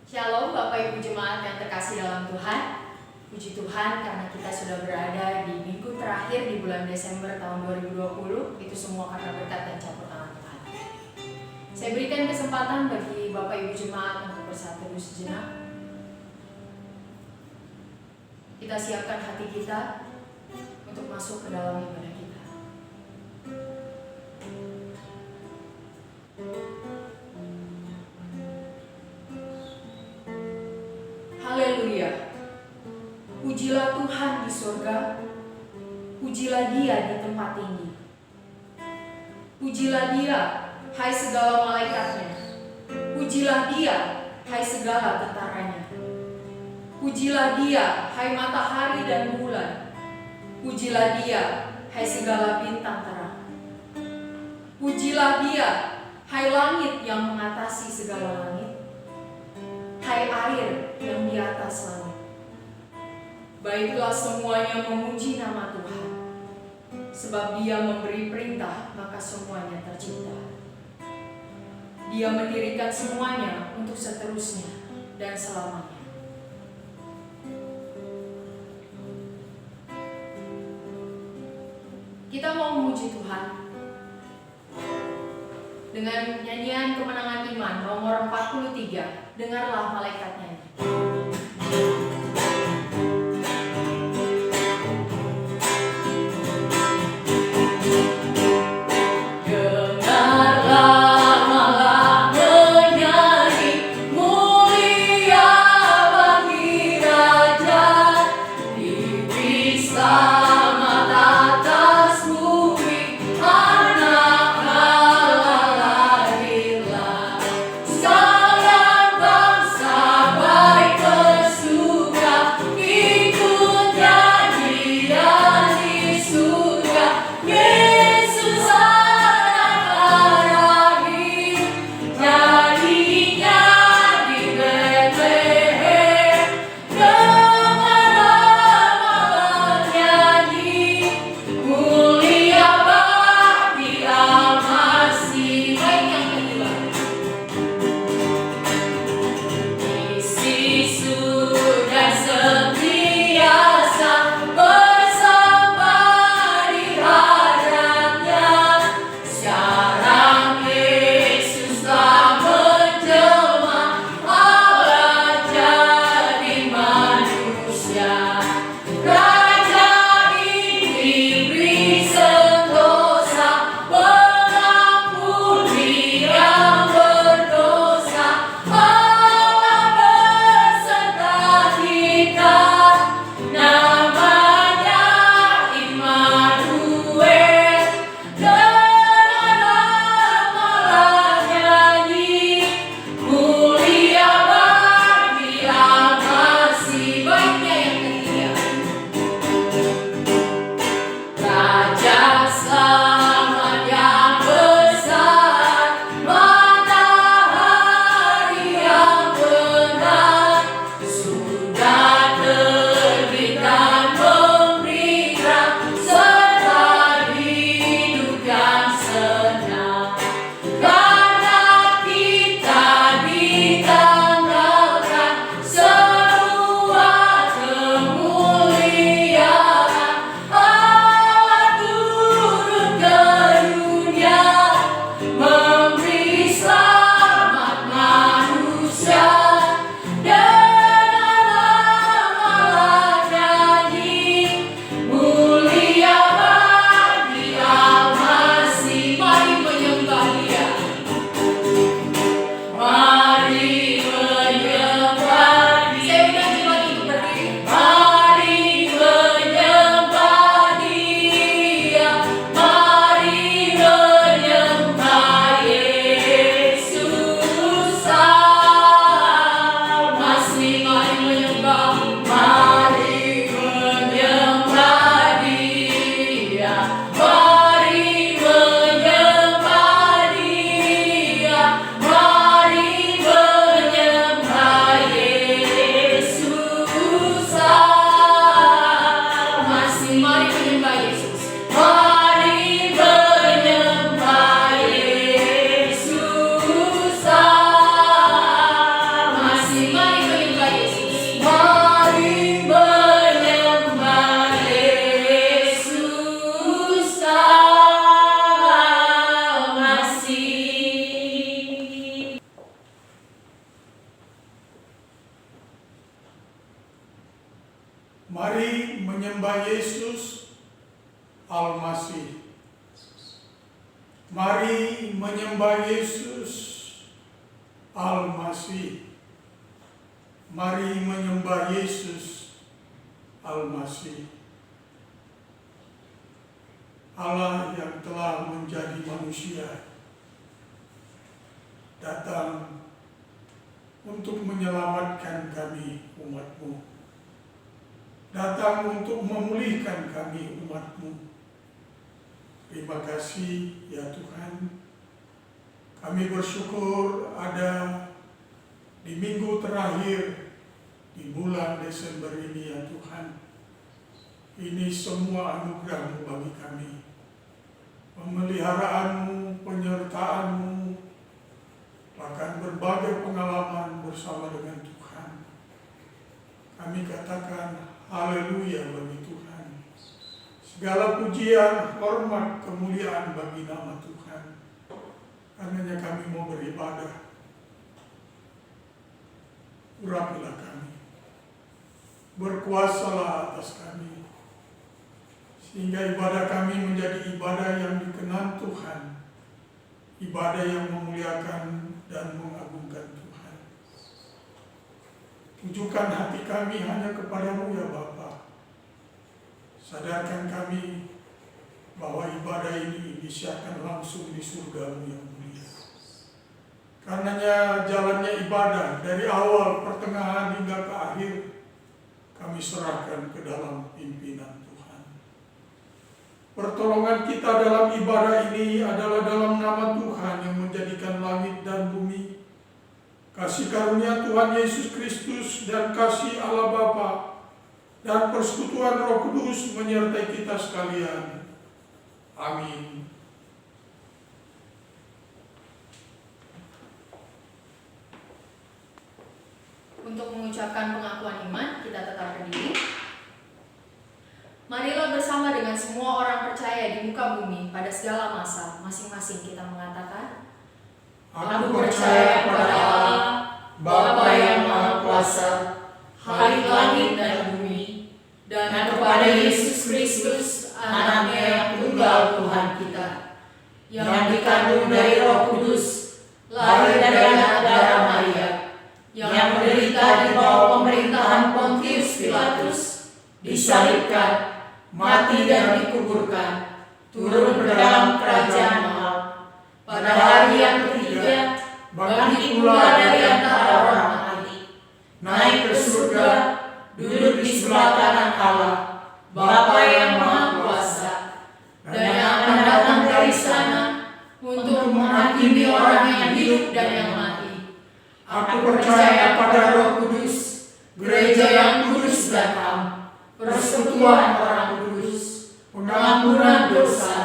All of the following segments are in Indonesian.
Shalom Bapak Ibu Jemaat yang terkasih dalam Tuhan. Puji Tuhan karena kita sudah berada di minggu terakhir di bulan Desember tahun 2020. Itu semua karena berkat dan campur tangan Tuhan. Saya berikan kesempatan bagi Bapak Ibu Jemaat untuk bersatu sejenak. Kita siapkan hati kita untuk masuk ke dalam ibadah kita. Haleluya. Pujilah Tuhan di surga, pujilah Dia di tempat tinggi. Pujilah Dia, hai segala malaikatnya. Pujilah Dia, hai segala tentaranya. Pujilah Dia, hai matahari dan bulan. Pujilah Dia, hai segala bintang terang. Pujilah Dia, hai langit yang mengatasi segala langit. Hai air yang di atas langit. Baiklah semuanya memuji nama Tuhan. Sebab Dia memberi perintah, maka semuanya tercipta. Dia mendirikan semuanya untuk seterusnya dan selamanya. Kita mau memuji Tuhan dengan nyanyian Kemenangan Iman nomor 43. Dengarlah malaikat nyanyi. Segala bangsa baik bersuka. menyembah Yesus Al-Masih. Mari menyembah Yesus Al-Masih. Mari menyembah Yesus Al-Masih. Allah yang telah menjadi manusia datang untuk menyelamatkan kami umat-Mu. Datang untuk memulihkan kami umat-Mu. Terima kasih ya Tuhan. Kami bersyukur ada di minggu terakhir di bulan Desember ini ya Tuhan. Ini semua anugerah-Mu bagi kami. Pemeliharaanmu, penyertaan-Mu, bahkan berbagai pengalaman bersama dengan Tuhan. Kami katakan haleluya bagi Tuhan. Segala pujian, hormat, kemuliaan bagi nama Tuhan. Karenanya kami mau beribadah. Urapilah kami. Berkuasalah atas kami. Sehingga ibadah kami menjadi ibadah yang dikenan Tuhan. Ibadah yang memuliakan dan mengagungkan Tuhan. Tujukan hati kami hanya kepadamu ya Bapa. Sadarkan kami bahwa ibadah ini disiarkan langsung di surga-Mu yang mulia. Karenanya jalannya ibadah dari awal, pertengahan hingga ke akhir kami serahkan ke dalam pimpinan Tuhan. Pertolongan kita dalam ibadah ini adalah dalam nama Tuhan yang menjadikan langit dan bumi. Kasih karunia Tuhan Yesus Kristus dan kasih Allah Bapa dan persekutuan Roh Kudus menyertai kita sekalian. Amin. Untuk mengucapkan pengakuan iman, kita tetap berdiri. Marilah bersama dengan semua orang percaya di muka bumi pada segala masa, masing-masing kita mengatakan, Aku percaya kepada Allah, Bapa yang Maha Kuasa, Khalik langit dan bumi, dan kepada Yesus Kristus, Anaknya yang tunggal Tuhan kita, yang dikandung dari Roh Kudus, lahir dari anak darah Maria, yang menderita di bawah pemerintahan Pontius Pilatus, disalibkan, mati dan dikuburkan, turun ke dalam kerajaan Allah. Pada hari yang ketiga, bangkit pula dari antara orang mati, naik ke surga, duduk di sebelah kanan Allah, Bapa yang Maha Kuasa, dan yang akan datang dari sana untuk menghakimi orang yang hidup dan yang mati. Aku percaya pada Roh Kudus, gereja yang kudus dan am, persekutuan orang kudus, pengampunan dosa,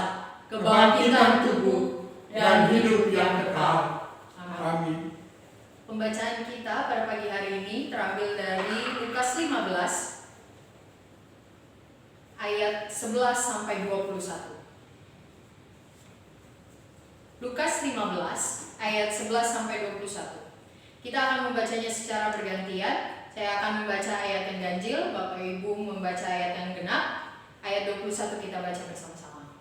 kebangkitan tubuh, dan hidup yang kekal. Amin. Pembacaan kita pada pagi hari ini terambil dari Lukas 15 ayat 11 sampai 21. Lukas 15 ayat 11 sampai 21. Kita akan membacanya secara bergantian. Saya akan membaca ayat yang ganjil, Bapak Ibu membaca ayat yang genap. Ayat 21 kita baca bersama-sama.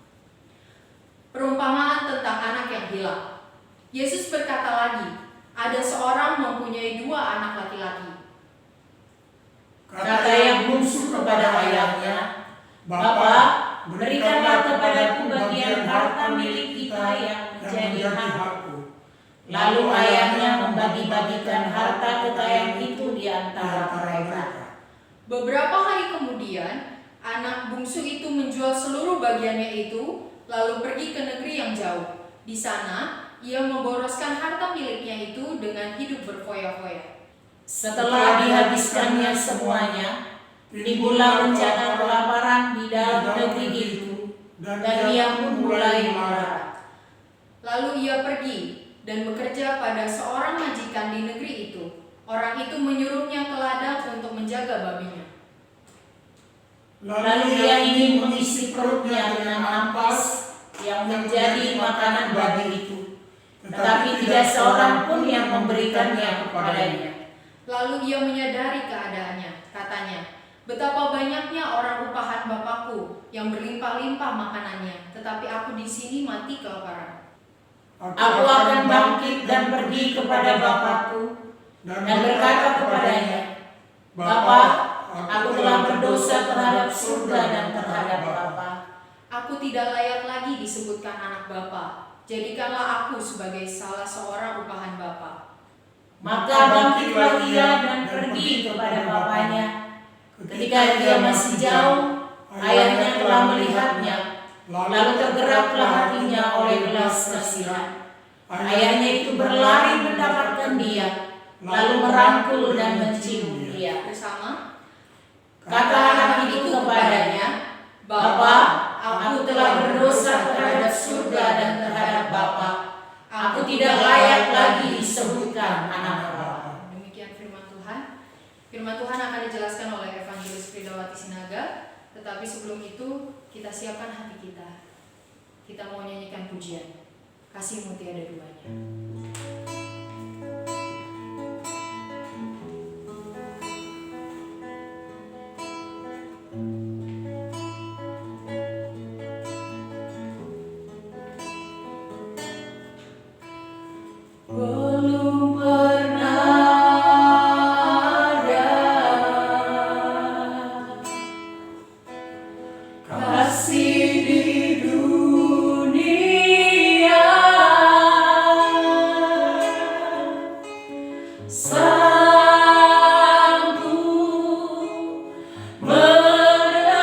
Perumpamaan tentang anak yang hilang. Yesus berkata lagi, ada seorang mempunyai 2 anak laki-laki. Kata yang bungsu kepada ayahnya, Bapa, berikanlah kepadaku bagian harta milik kita yang menjadi hakku. Lalu ayahnya membagi-bagikan harta kekayaan itu di antara mereka. Beberapa hari kemudian, anak bungsu itu menjual seluruh bagiannya itu, lalu pergi ke negeri yang jauh. Di sana, ia memboroskan harta miliknya itu dengan hidup berfoya-foya. Setelah dihabiskannya semuanya, timbullah bencana kelaparan di dalam negeri itu, dan ia pun mulai melarat. Lalu ia pergi dan bekerja pada seorang majikan di negeri itu. Orang itu menyuruhnya ke ladang untuk menjaga babinya. Lalu ia ingin mengisi perutnya dengan ampas yang menjadi makanan babi itu, tetapi tidak seorang pun yang memberikannya kepadanya. Lalu ia menyadari keadaannya, katanya, Betapa banyaknya orang upahan Bapakku yang berlimpah-limpah makanannya, tetapi aku di sini mati kelaparan. Aku akan bangkit dan pergi kepada Bapakku dan berkata kepadanya, Bapa, aku telah berdosa terhadap surga dan terhadap Bapa. Aku tidak layak lagi disebutkan anak Bapa. Jadikanlah aku sebagai salah seorang upahan Bapa. Maka bangkitlah ia dan pergi kepada bapaknya. Ketika dia masih jauh, ayahnya telah melihatnya, lalu tergeraklah hatinya oleh belas kasihan. Ayahnya itu berlari mendapatkan dia, lalu merangkul dan mencium dia. Bersama, Kata anak itu kepadanya, Bapa, aku telah berdosa terhadap surga dan terhadap Bapa. Aku tidak layak lagi disebutkan anak Bapa. Demikian firman Tuhan. Firman Tuhan akan dijelaskan oleh Evangelis Fridawati Sinaga. Tetapi sebelum itu, kita siapkan hati kita. Kita mau nyanyikan pujian. Kasihmu tiada duanya. Belum pernah ada kasih di dunia sanggup menerima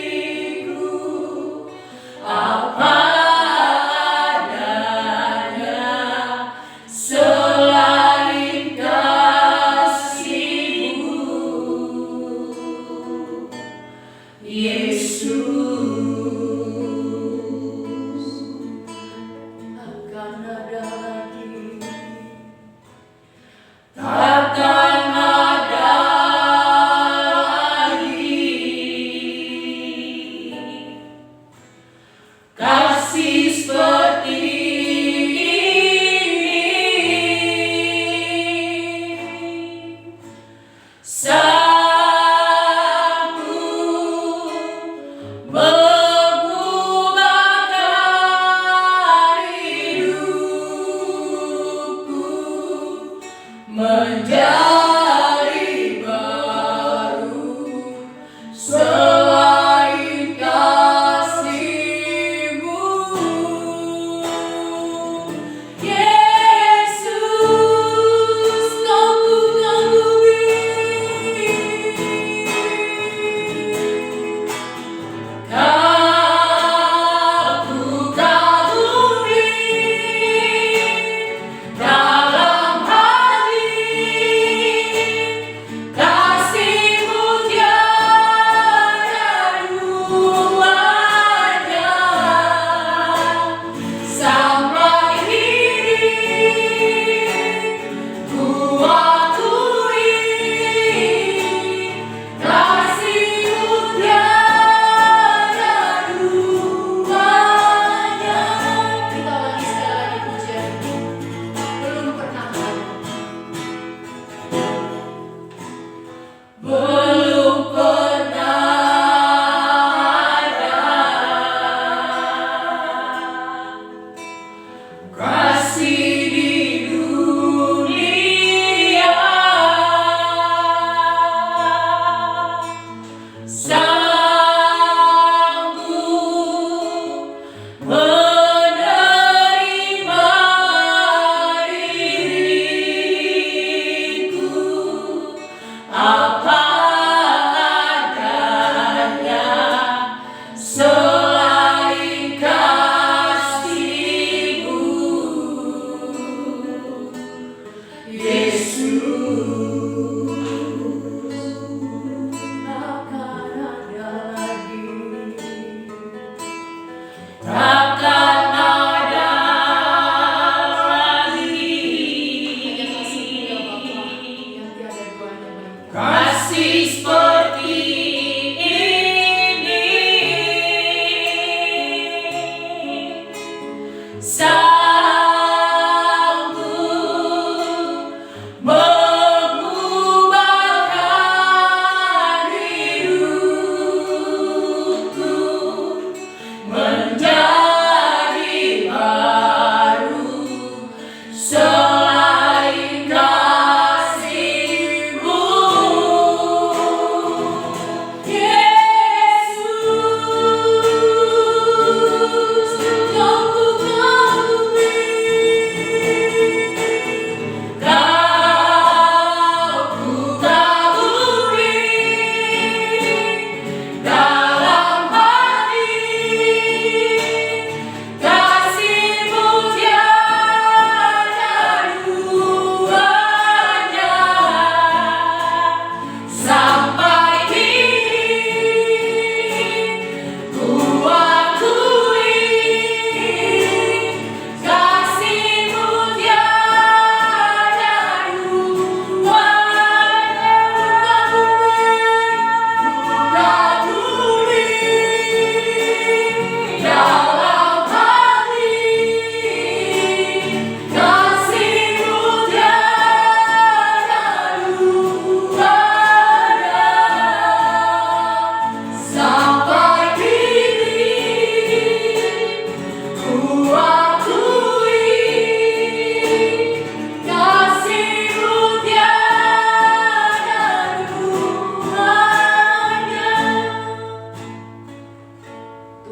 diriku. Apa adanya selain kasih-Mu, Yesus. Akan ada lagi, takkan ada lagi kasih seperti ini, sanggup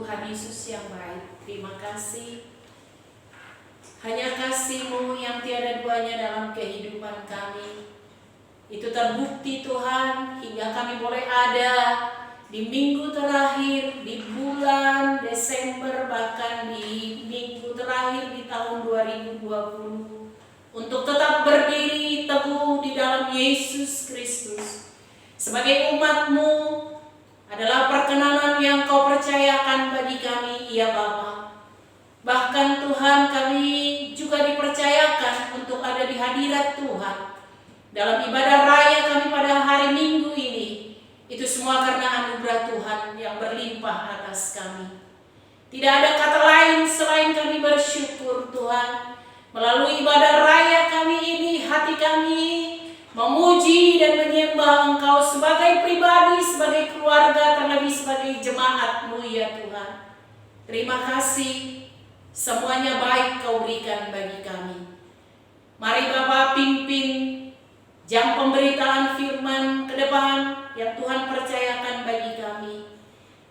Tuhan Yesus yang baik, terima kasih. Hanya kasih-Mu yang tiada duanya dalam kehidupan kami. Itu terbukti Tuhan hingga kami boleh ada di minggu terakhir, di bulan Desember, bahkan di minggu terakhir di tahun 2020. Untuk tetap berdiri teguh di dalam Yesus Kristus. Sebagai umat-Mu adalah perkenanan yang Kau percayakan bagi kami, ya Bapa. Bahkan Tuhan, kami juga dipercayakan untuk ada di hadirat Tuhan dalam ibadah raya kami pada hari Minggu ini. Itu semua karena anugerah Tuhan yang berlimpah atas kami. Tidak ada kata lain selain kami bersyukur Tuhan. Melalui ibadah raya kami ini, hati kami memuji dan menyembah Engkau sebagai pribadi, sebagai keluarga, terlebih sebagai jemaat-Mu, ya Tuhan. Terima kasih, semuanya baik Kau berikan bagi kami. Mari Bapa pimpin jam pemberitaan firman ke depan yang Tuhan percayakan bagi kami.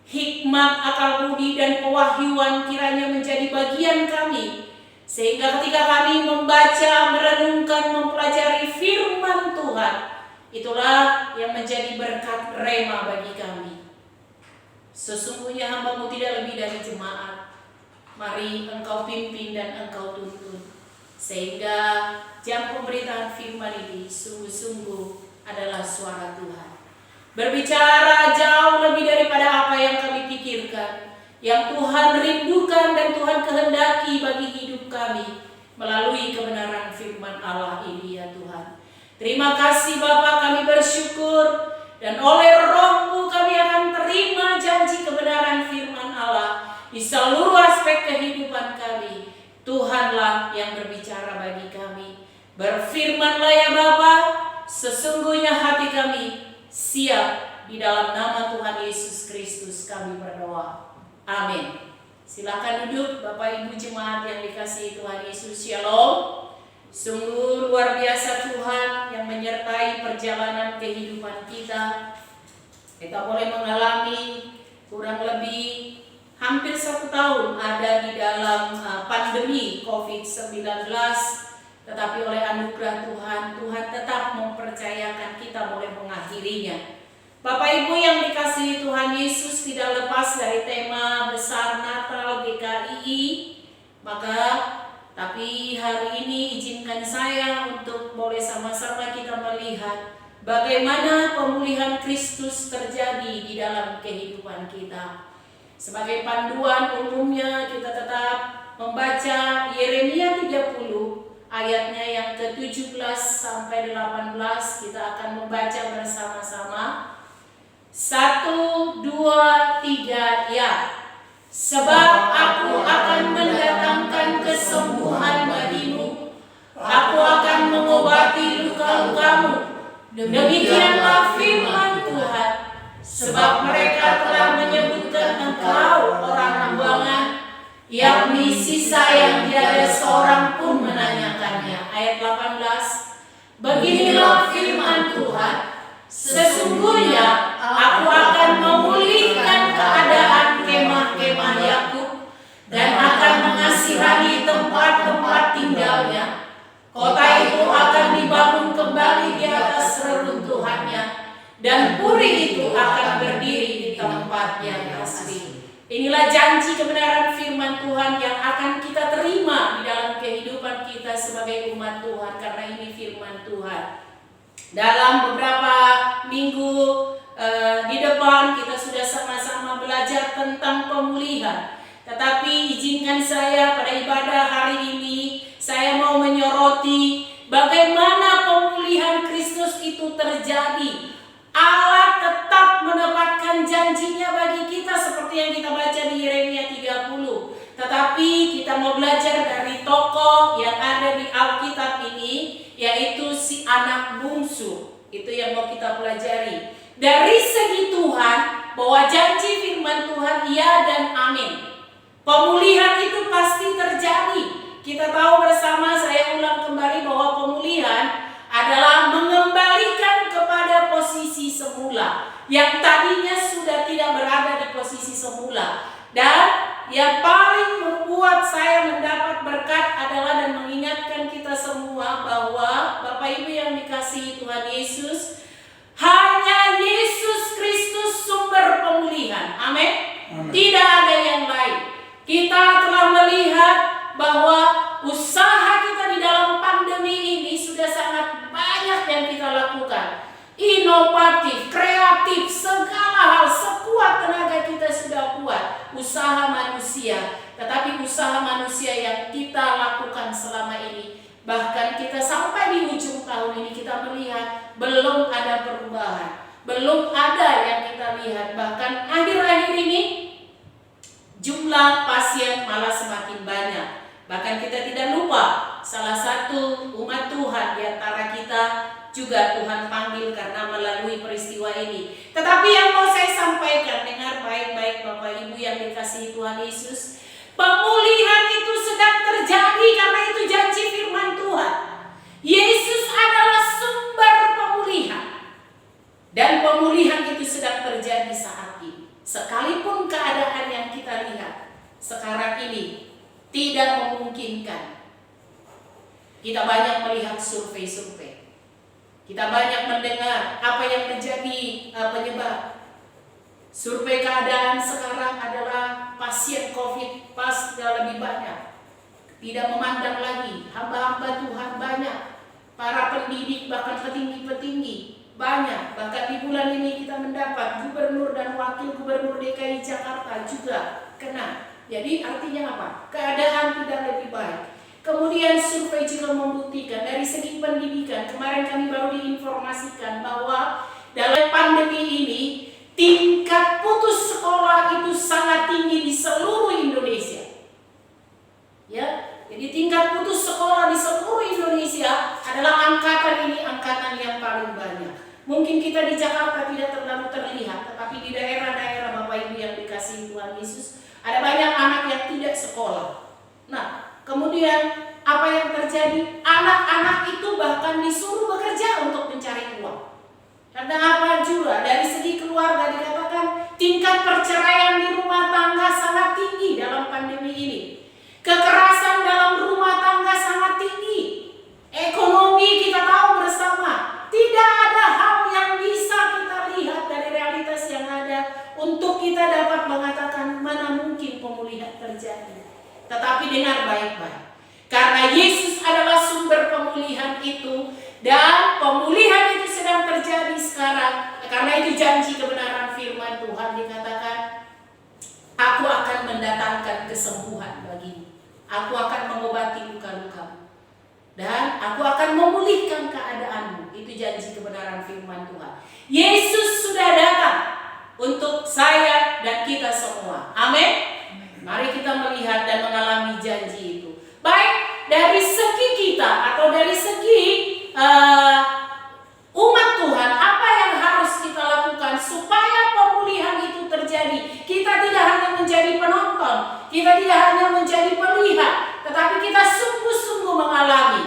Hikmat, akal budi, dan pewahyuan kiranya menjadi bagian kami. Sehingga ketika kami membaca, merenungkan, mempelajari firman Tuhan, itulah yang menjadi berkat rema bagi kami. Sesungguhnya hamba-Mu tidak lebih dari jemaat. Mari Engkau pimpin dan Engkau tuntun. Sehingga jam pemberitaan firman ini sungguh-sungguh adalah suara Tuhan. Berbicara jauh lebih daripada apa yang kami pikirkan. Yang Tuhan rindukan dan Tuhan kehendaki bagi hidup kami melalui kebenaran firman Allah ini, ya Tuhan. Terima kasih Bapa, kami bersyukur dan oleh Roh-Mu kami akan terima janji kebenaran firman Allah di seluruh aspek kehidupan kami. Tuhanlah yang berbicara bagi kami. Berfirmanlah ya Bapa, sesungguhnya hati kami siap. Di dalam nama Tuhan Yesus Kristus kami berdoa. Amin. Silakan duduk Bapak Ibu jemaat yang dikasihi Tuhan Yesus. Shalom. Sungguh luar biasa Tuhan yang menyertai perjalanan kehidupan kita. Kita boleh mengalami kurang lebih hampir 1 tahun ada di dalam pandemi COVID-19. Tetapi oleh anugerah Tuhan, Tuhan tetap mempercayakan kita boleh mengakhirinya. Bapak Ibu yang dikasihi Tuhan Yesus, tidak lepas dari tema besar Natal GKI. Maka tapi hari ini izinkan saya untuk boleh sama-sama kita melihat bagaimana pemulihan Kristus terjadi di dalam kehidupan kita. Sebagai panduan umumnya kita tetap membaca Yeremia 30 ayatnya yang ke-17 sampai 18. Kita akan membaca bersama-sama. 1, 2, 3, ya. Sebab aku akan mendatangkan kesembuhan bagimu. Aku akan mengobati luka-lukamu. Demikianlah firman Tuhan. Sebab mereka telah menyebutkan engkau orang buangan, yakni sisa yang tiada seorang pun menanyakannya. Ayat 18. Beginilah firman Tuhan. Sesungguhnya aku akan memulihkan keadaan kemah-kemah Yakub dan akan mengasihani tempat-tempat tinggalnya. Kota itu akan dibangun kembali di atas reruntuhannya dan puri itu akan berdiri di tempat yang asli. Inilah janji kebenaran firman Tuhan yang akan kita terima di dalam kehidupan kita sebagai umat Tuhan, karena ini firman Tuhan. Dalam beberapa minggu di depan kita sudah sama-sama belajar tentang pemulihan. Tetapi izinkan saya pada ibadah hari ini saya mau menyoroti bagaimana pemulihan Kristus itu terjadi. Allah tetap menepatkan janjinya bagi kita seperti yang kita baca di Yeremia 30. Tetapi kita mau belajar dari tokoh yang ada di Alkitab ini, yaitu si anak bungsu. Itu yang mau kita pelajari. Dari segi Tuhan, bahwa janji firman Tuhan iya dan amin. Pemulihan itu pasti terjadi. Kita tahu bersama, saya ulang kembali bahwa pemulihan adalah mengembalikan kepada posisi semula. Yang tadinya sudah tidak berada di posisi semula. Dan yang paling membuat saya mendapat berkat adalah dan mengingatkan kita semua bahwa Bapak Ibu yang dikasihi Tuhan Yesus, hanya Yesus Kristus sumber pemulihan. Amin. Tidak ada yang lain. Kita telah melihat bahwa usaha kita di dalam pandemi ini sudah sangat banyak yang kita lakukan. Inovatif, kreatif, segala hal, sekuat tenaga kita sudah buat usaha manusia. Tetapi usaha manusia yang kita lakukan selama ini, bahkan kita sampai di ujung tahun ini, kita melihat belum ada perubahan, belum ada yang kita lihat. Bahkan akhir-akhir ini jumlah pasien malah semakin banyak. Bahkan kita tidak lupa salah satu umat Tuhan di antara kita juga Tuhan panggil karena melalui peristiwa ini. Tetapi yang mau saya sampaikan, dengar baik-baik Bapak Ibu yang dikasihi Tuhan Yesus, pemulihan itu sedang terjadi karena itu janji firman Tuhan. Yesus adalah sumber pemulihan. Dan pemulihan itu sedang terjadi saat ini. Sekalipun keadaan yang kita lihat sekarang ini tidak memungkinkan. Kita banyak melihat survei-survei. Kita banyak mendengar apa yang menjadi penyebab. Survei keadaan sekarang adalah pasien COVID sudah lebih banyak. Tidak memandang lagi, hamba-hamba Tuhan banyak. Para pendidik bahkan petinggi-petinggi banyak. Bahkan di bulan ini kita mendapat gubernur dan wakil gubernur DKI Jakarta juga kena. Jadi artinya apa? Keadaan tidak lebih baik. Kemudian survei juga membuktikan dari segi pendidikan. Kemarin kami baru diinformasikan bahwa dalam pandemi ini tingkat putus sekolah itu sangat tinggi di seluruh Indonesia. Ya, jadi tingkat putus sekolah di seluruh Indonesia adalah angkatan ini angkatan yang paling banyak. Mungkin kita di Jakarta tidak terlalu terlihat, tetapi di daerah-daerah Bapak Ibu yang dikasihi Tuhan Yesus, ada banyak anak yang tidak sekolah. Nah, kemudian apa yang terjadi? Anak-anak itu bahkan disuruh bekerja untuk mencari uang. Karena apa juga? Dari segi keluarga dikatakan tingkat perceraian di rumah tangga sangat tinggi dalam pandemi ini. Kekerasan dalam rumah tangga sangat tinggi. Ekonomi kita tahu bersama. Tidak ada hal yang bisa kita lihat dari realitas yang ada untuk kita dapat mengatakan mana mungkin pemulihan terjadi. Tetapi dengar baik-baik. Karena Yesus adalah sumber pemulihan itu. Dan pemulihan itu sedang terjadi sekarang. Karena itu janji kebenaran firman Tuhan dikatakan, aku akan mendatangkan kesembuhan bagimu. Aku akan mengobati luka-lukamu. Dan aku akan memulihkan keadaanmu. Itu janji kebenaran firman Tuhan. Yesus sudah datang untuk saya dan kita semua. Amin. Mari kita melihat dan mengalami janji itu. Baik dari segi kita atau dari segi umat Tuhan, apa yang harus kita lakukan supaya pemulihan itu terjadi? Kita tidak hanya menjadi penonton, kita tidak hanya menjadi pelihat, tetapi kita sungguh-sungguh mengalami.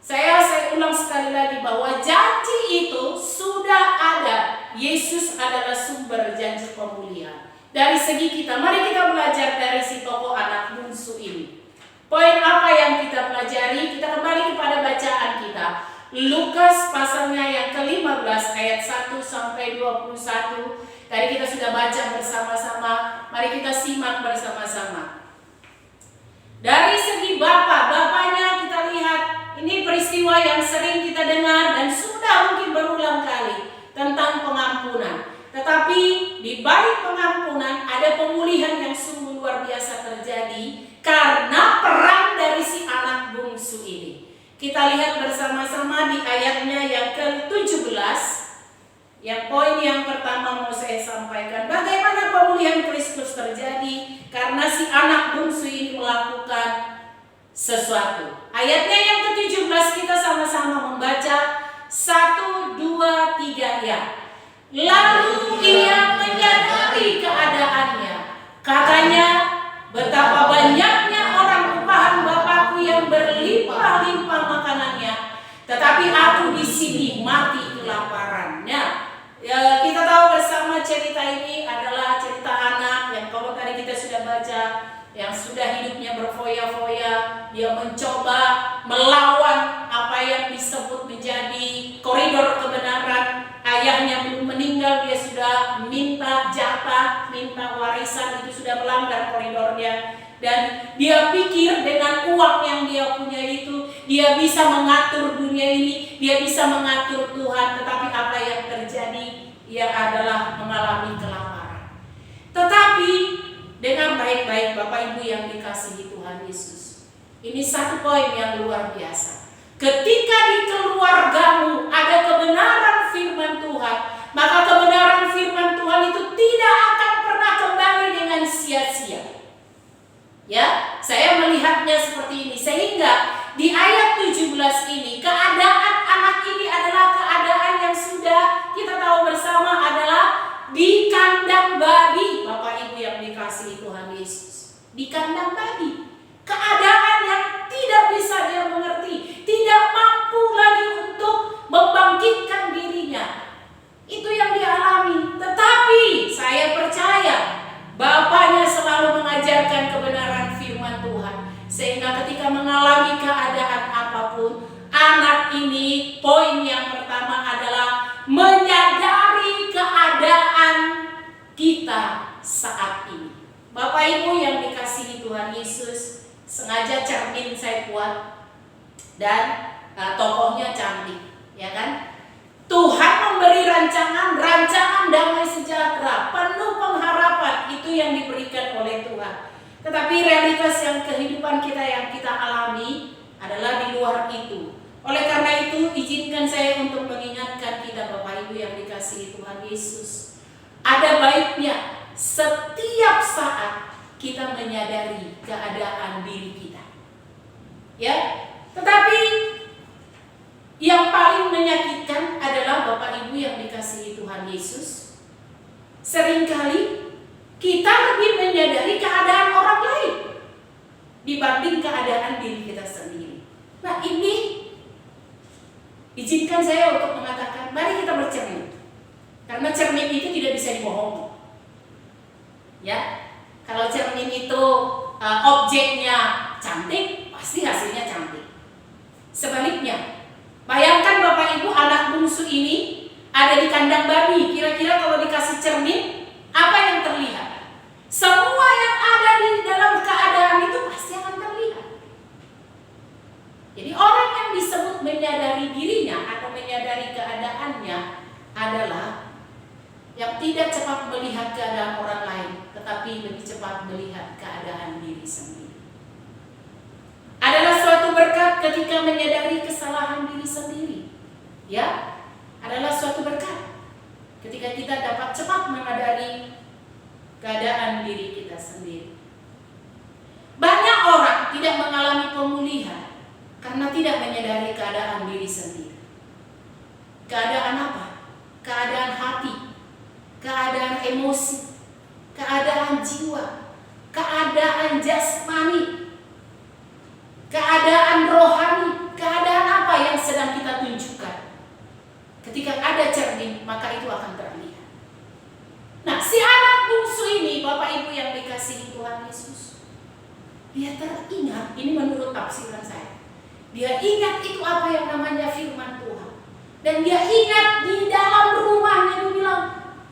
Saya ulang sekali lagi bahwa janji itu sudah ada. Yesus adalah sumber janji pemulihan. Dari segi kita, mari kita belajar dari si tokoh anak bungsu ini. Poin apa yang kita pelajari? Kita kembali kepada bacaan kita. Lukas pasalnya yang ke-15 ayat 1 sampai 21. Tadi kita sudah baca bersama-sama. Mari kita simak bersama-sama. Dari segi bapaknya kita lihat ini peristiwa yang sering kita dengar dan sudah mungkin berulang kali tentang pengampunan. Tetapi di balik pengampunan ada pemulihan yang sungguh luar biasa terjadi karena peran dari si anak bungsu ini. Kita lihat bersama-sama di ayatnya yang ke-17. Yang poin yang pertama mau saya sampaikan, bagaimana pemulihan Kristus terjadi karena si anak bungsu ini melakukan sesuatu. Ayatnya yang ke-17 kita sama-sama membaca 1, 2, 3 ya. Lalu ia menyadari keadaannya. Katanya, betapa banyaknya orang upahan Bapakku yang berlimpah-limpah makanannya, tetapi aku di sini mati kelaparan. Nah, kita tahu bersama cerita ini adalah cerita anak yang kalau tadi kita sudah saya baca, yang sudah hidupnya berfoya-foya, dia mencoba melawan apa yang disebut menjadi koridor kebenaran. Ayahnya belum meninggal, dia sudah minta jatah, minta warisan, itu sudah melanggar koridornya. Dan dia pikir dengan uang yang dia punya itu, dia bisa mengatur dunia ini, dia bisa mengatur Tuhan. Tetapi apa yang terjadi? Ia adalah mengalami kelaparan. Tetapi dengar baik-baik Bapak Ibu yang dikasihi Tuhan Yesus. Ini satu poin yang luar biasa. Ketika di keluargamu ada kebenaran firman Tuhan, maka kebenaran firman Tuhan itu tidak akan pernah kembali dengan sia-sia. Ya, saya melihatnya seperti ini. Sehingga di ayat 17 ini, keadaan anak ini adalah keadaan yang sudah kita tahu bersama adalah di kandang babi. Bapak Ibu yang dikasihi Tuhan Yesus, di kandang babi. Keadaan yang tidak bisa dia mengerti, tidak mampu lagi untuk membangkitkan dirinya. Itu yang dia alami. Tetapi saya percaya Bapaknya selalu mengajarkan kebenaran firman Tuhan. Sehingga ketika mengalami keadaan apapun, anak ini poin yang pertama adalah menyadari keadaan kita saat ini. Bapak Ibu yang dikasihi Tuhan Yesus, sengaja cermin saya buat dan tokohnya cantik, ya kan? Tuhan memberi rancangan damai sejahtera, penuh pengharapan, itu yang diberikan oleh Tuhan. Tetapi realitas yang kehidupan kita yang kita alami adalah di luar itu. Oleh karena itu, izinkan saya untuk mengingatkan kita Bapak Ibu yang dikasihi Tuhan Yesus. Ada baiknya setiap saat kita menyadari keadaan diri kita. Ya, tetapi yang paling menyakitkan adalah Bapak Ibu yang dikasihi Tuhan Yesus. Seringkali kita lebih menyadari keadaan orang lain dibanding keadaan diri kita sendiri. Nah, ini izinkan saya untuk mengatakan, mari kita bercermin. Karena cermin itu tidak bisa dibohongi. Ya, kalau cermin itu objeknya cantik, pasti hasilnya cantik. Sebaliknya, bayangkan Bapak Ibu anak bungsu ini ada di kandang babi. Kira-kira kalau dikasih cermin, apa yang terlihat? Semua yang ada di dalam keadaan itu pasti akan terlihat. Jadi orang yang disebut menyadari dirinya atau menyadari keadaannya adalah yang tidak cepat melihat keadaan orang lain, tetapi lebih cepat melihat keadaan diri sendiri. Adalah suatu berkat ketika menyadari kesalahan diri sendiri. Ya, adalah suatu berkat ketika kita dapat cepat menyadari keadaan diri kita sendiri. Banyak orang tidak mengalami pemulihan karena tidak menyadari keadaan diri sendiri. Keadaan apa? Keadaan hati, keadaan emosi, keadaan jiwa, keadaan jasmani, keadaan rohani, keadaan apa yang sedang kita tunjukkan. Ketika ada cermin, maka itu akan terlihat. Nah, si anak bungsu ini, Bapak Ibu yang dikasihi Tuhan Yesus, dia teringat, ini menurut tafsiran saya, dia ingat itu apa yang namanya firman Tuhan. Dan dia ingat di dalam rumahnya, dia bilang,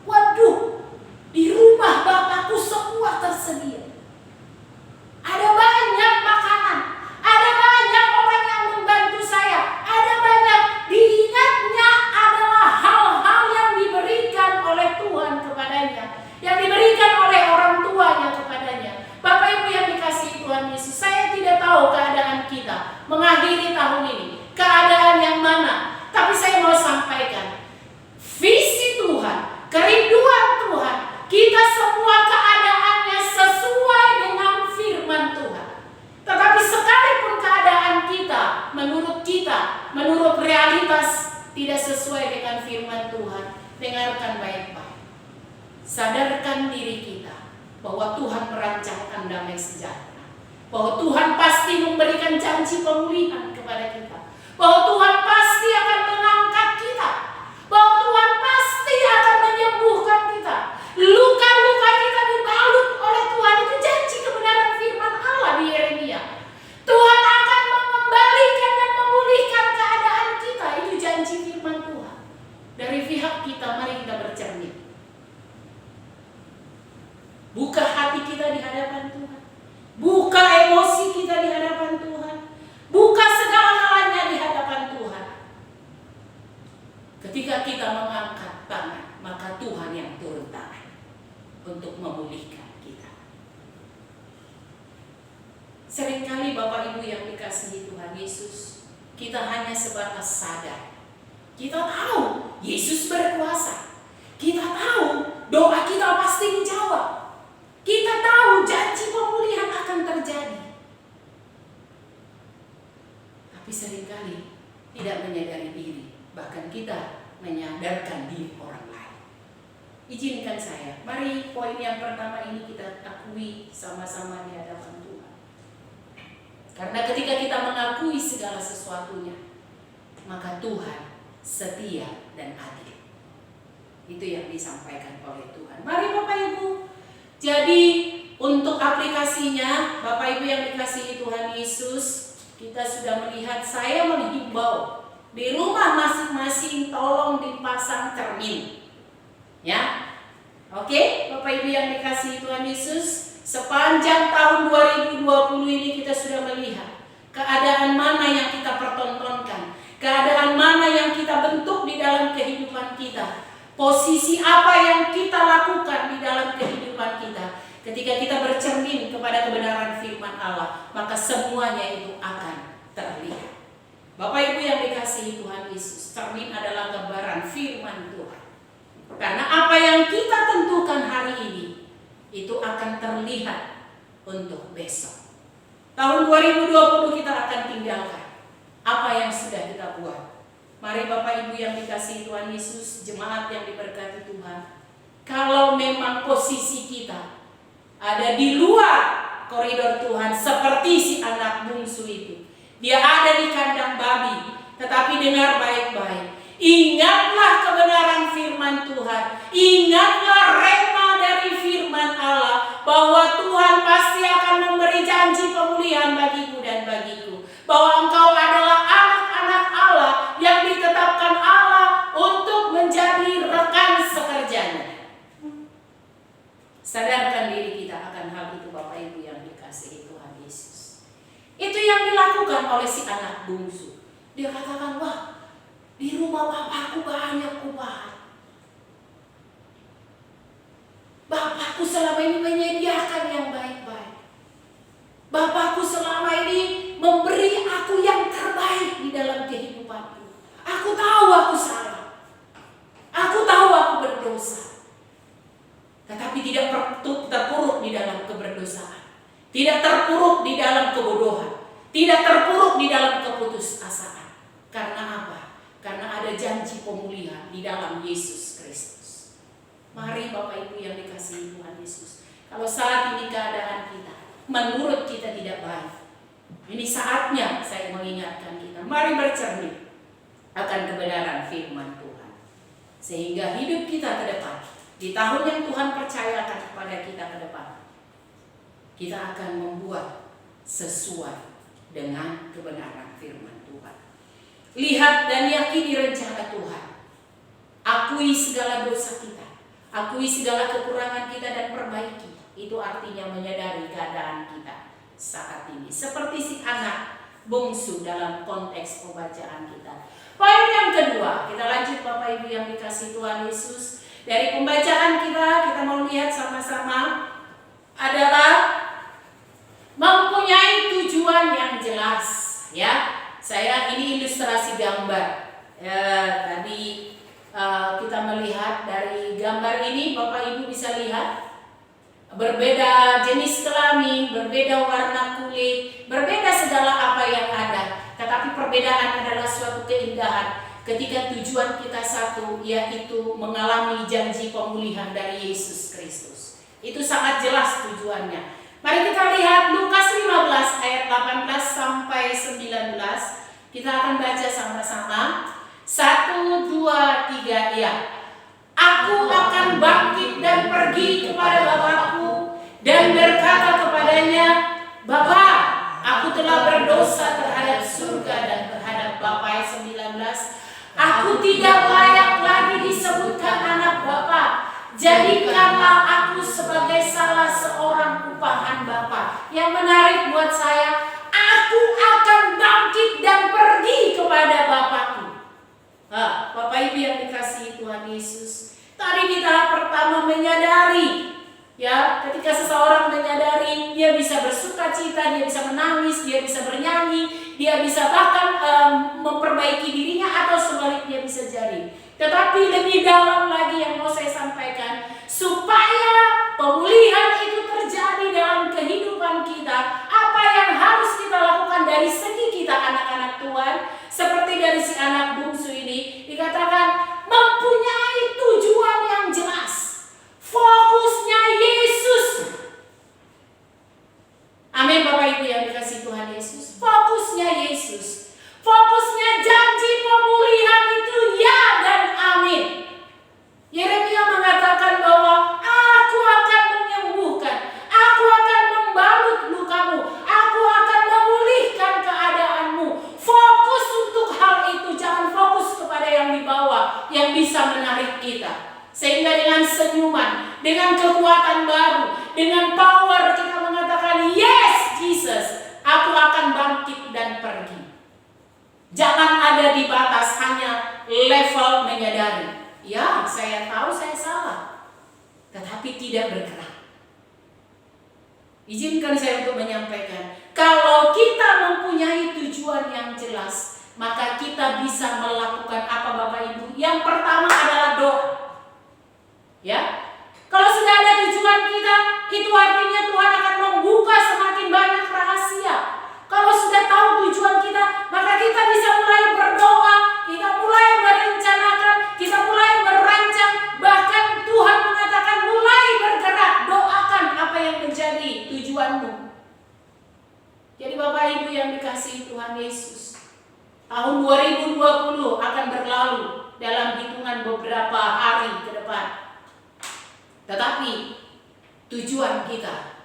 waduh, di rumah Bapakku semua tersedia. Ada banyak makanan, ada banyak orang yang membantu saya, ada banyak. Diingatnya adalah hal-hal yang diberikan oleh Tuhan kepadanya, yang diberikan oleh orang tuanya kepadanya. Bapak Ibu yang dikasihi Tuhan Yesus, saya tidak tahu keadaan kita mengakhiri tahun ini, keadaan yang mana. Tapi saya mau sampaikan, visi Tuhan, kerinduan Tuhan, kita semua keadaannya sesuai dengan firman Tuhan. Tetapi sekalipun keadaan kita, menurut realitas tidak sesuai dengan firman Tuhan, dengarkan baik-baik. Sadarkan diri kita bahwa Tuhan merancangkan damai sejahtera, bahwa Tuhan pasti memberikan janji pemulihan kepada kita, bahwa Tuhan pasti akan mengangkat kita, bahwa Tuhan pasti akan menyembuhkan kita. Luka-luka kita dibalut oleh Tuhan, itu janji hadapan Tuhan. Buka emosi kita di hadapan Tuhan. Buka segala-galanya di hadapan Tuhan. Ketika kita mengangkat tangan, maka Tuhan yang turun tangan untuk memulihkan kita. Seringkali Bapak Ibu yang dikasihi Tuhan Yesus, kita hanya sebatas sadar. Kita tahu Yesus berkuasa. Kita tahu doa kita pasti dijawab. Kita tahu janji pemulihan akan terjadi. Tapi seringkali tidak menyadari diri. Bahkan kita menyadarkan diri orang lain. Izinkan saya, mari poin yang pertama ini kita akui sama-sama di hadapan Tuhan. Karena ketika kita mengakui segala sesuatunya, maka Tuhan setia dan adil. Itu yang disampaikan oleh Tuhan. Mari Bapak Ibu. Jadi untuk aplikasinya, Bapak Ibu yang dikasihi Tuhan Yesus, kita sudah melihat, saya menghimbau di rumah masing-masing tolong dipasang cermin. Ya. Oke, Bapak Ibu yang dikasihi Tuhan Yesus, sepanjang tahun 2020 ini kita sudah melihat keadaan mana yang kita pertontonkan, keadaan mana yang kita bentuk di dalam kehidupan kita, posisi apa yang kita lakukan di dalam kehidupan kita. Ketika kita bercermin kepada kebenaran firman Allah, maka semuanya itu akan terlihat. Bapak Ibu yang dikasihi Tuhan Yesus, cermin adalah gambaran firman Tuhan. Karena apa yang kita tentukan hari ini, itu akan terlihat untuk besok. Tahun 2020 kita akan tinggalkan apa yang sudah kita buat. Mari Bapak Ibu yang dikasihi Tuhan Yesus, jemaat yang diberkati Tuhan, kalau memang posisi kita ada di luar koridor Tuhan, seperti si anak bungsu itu, dia ada di kandang babi, tetapi dengar baik-baik, ingatlah kebenaran firman Tuhan, ingatlah rema dari firman Allah, bahwa Tuhan pasti akan memberi janji pemulihan bagimu dan bagiku, bahwa engkau adalah anak-anak Allah yang ditetapkan Allah untuk menjadi rekan sekerjanya. Sadarkan diri kita akan hal itu Bapak Ibu yang dikasihi Tuhan Yesus. Itu yang dilakukan oleh si anak bungsu. Dia katakan, wah, di rumah bapakku banyak upahan. Bapakku selama ini menyediakan yang baik-baik. Bapakku selama ini memberi aku yang terbaik di dalam kehidupanku. Aku tahu aku salah. Aku tahu aku berdosa. Tetapi tidak terpuruk di dalam keberdosaan. Tidak terpuruk di dalam kebodohan. Tidak terpuruk di dalam keputusasaan. Karena apa? Karena ada janji pemulihan di dalam Yesus Kristus. Mari Bapak Ibu yang dikasihi Tuhan Yesus, kalau saat ini keadaan kita menurut kita tidak baik, ini saatnya saya mengingatkan kita, mari bercermin akan kebenaran firman Tuhan, sehingga hidup kita ke depan, di tahun yang Tuhan percayakan kepada kita ke depan, kita akan membuat sesuai dengan kebenaran firman Tuhan. Lihat dan yakini rencana Tuhan. Akui segala dosa kita, akui segala kekurangan kita dan perbaiki. Itu artinya menyadari keadaan kita saat ini, seperti si anak bungsu dalam konteks pembacaan kita. Poin yang kedua, kita lanjut Bapak Ibu yang dikasihi Tuhan Yesus. Dari pembacaan kita mau lihat sama-sama adalah mempunyai tujuan yang jelas. Ya, saya ini ilustrasi gambar. Tadi kita melihat dari gambar ini, Bapak Ibu bisa lihat berbeda jenis kelamin, berbeda warna kulit, berbeda segala apa yang ada. Tetapi perbedaan adalah suatu keindahan ketika tujuan kita satu, yaitu mengalami janji pemulihan dari Yesus Kristus. Itu sangat jelas tujuannya. Mari kita lihat Lukas 15 ayat 18 sampai 19. Kita akan baca sama-sama. 1, 2, 3, ya. Aku akan bangkit dan pergi kepada Bapakku dan berkata kepadanya, Bapa, aku telah berdosa terhadap surga dan terhadap Bapa. Ayat 19. Aku tidak layak lagi disebutkan anak Bapa. Jadikanlah aku sebagai salah seorang upahan Bapa. yang menarik buat saya, aku akan bangkit dan pergi kepada Bapakku. Bapak Ibu yang dikasihi Tuhan Yesus, tadi kita pertama menyadari, ya, ketika seseorang menyadari, dia bisa bersuka cita, dia bisa menangis, dia bisa bernyanyi, dia bisa bahkan memperbaiki dirinya atau sebaliknya bisa jadi. Tetapi lebih dalam lagi yang mau saya sampaikan, supaya pemulihan itu terjadi dalam kehidupan kita, apa yang harus kita lakukan dari segi kita anak-anak Tuhan, seperti dari si anak bungsu ini, dikatakan mempunyai tujuan yang jelas. Fokusnya Yesus. Amin Bapak Ibu yang dikasihi Tuhan Yesus. Fokusnya Yesus. Fokusnya janji pemulihan itu ya dan amin. Yeremia mengatakan bahwa aku akan menyembuhkan, aku akan membalut lukamu, aku akan memulihkan keadaanmu. Fokus untuk hal itu, jangan fokus kepada yang di bawah yang bisa menarik kita. Sehingga dengan senyuman, dengan kekuatan baru, dengan power kita mengatakan, yes Jesus, aku akan bangkit dan pergi. Jangan ada di batas hanya level menyadari. Ya, saya tahu saya salah, tetapi tidak bergerak. Izinkan saya untuk menyampaikan, kalau kita mempunyai tujuan yang jelas, maka kita bisa melakukan apa Bapak Ibu? Yang pertama adalah doa. Ya, kalau sudah ada tujuan kita, itu artinya Tuhan akan membuka semakin banyak rahasia. Kalau sudah tahu tujuan kita, maka kita bisa mulai berdoa, kita mulai merencanakan, kita mulai merancang. Bahkan Tuhan mengatakan mulai bergerak, doakan apa yang menjadi tujuanmu. Jadi Bapak Ibu yang dikasihi Tuhan Yesus, tahun 2020 akan berlalu dalam hitungan beberapa hari ke depan. Tetapi tujuan kita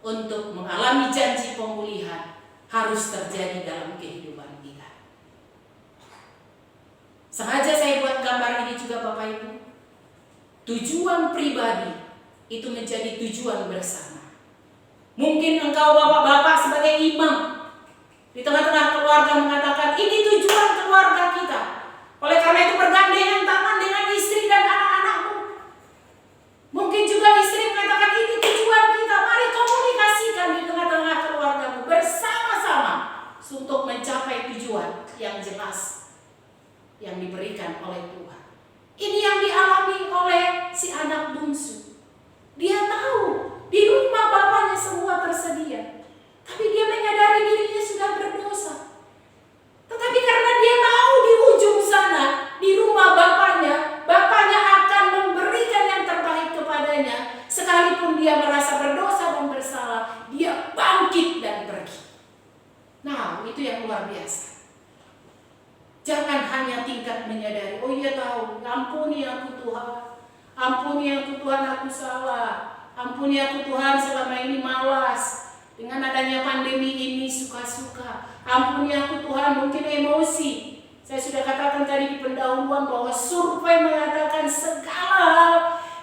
untuk mengalami janji pemulihan harus terjadi dalam kehidupan kita. Sengaja saya buat gambar ini juga Bapak Ibu. Tujuan pribadi itu menjadi tujuan bersama. Mungkin engkau bapak-bapak sebagai imam di tengah-tengah keluarga mengatakan ini tujuan keluarga kita. Oleh karena itu bergandengan tangan dengan istri dan anak-anakmu. Mungkin juga istri mengatakan ini tujuan kita. Mari komunikasikan di tengah-tengah keluargamu bersama-sama untuk mencapai tujuan yang jelas yang diberikan oleh Tuhan. Ini yang dialami oleh si anak bungsu. Dia tahu di rumah bapaknya semua tersedia, tapi dia menyadari dirinya sudah berdosa. Tetapi karena dia tahu di ujung sana, di rumah bapaknya akan memberikan yang terbaik kepadanya. Sekalipun dia merasa berdosa dan bersalah, dia bangkit dan pergi. Nah, itu yang luar biasa. Jangan hanya tingkat menyadari, oh iya tahu, ampuni aku Tuhan, ampuni aku Tuhan, aku salah, ampuni aku Tuhan selama ini malas, dengan adanya pandemi ini suka-suka, ampuni aku Tuhan mungkin emosi. Saya sudah katakan tadi di pendahuluan bahwa survei mengatakan segala hal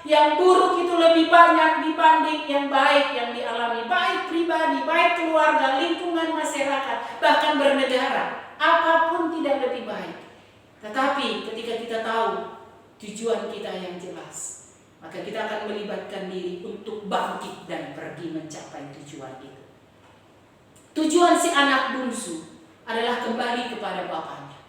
yang buruk itu lebih banyak dibanding yang baik yang dialami, baik pribadi, baik keluarga, lingkungan masyarakat, bahkan bernegara. Apapun tidak lebih baik. Tetapi ketika kita tahu tujuan kita yang jelas, maka kita akan melibatkan diri untuk bangkit dan pergi mencapai tujuan itu. Tujuan si anak bungsu adalah kembali kepada bapaknya.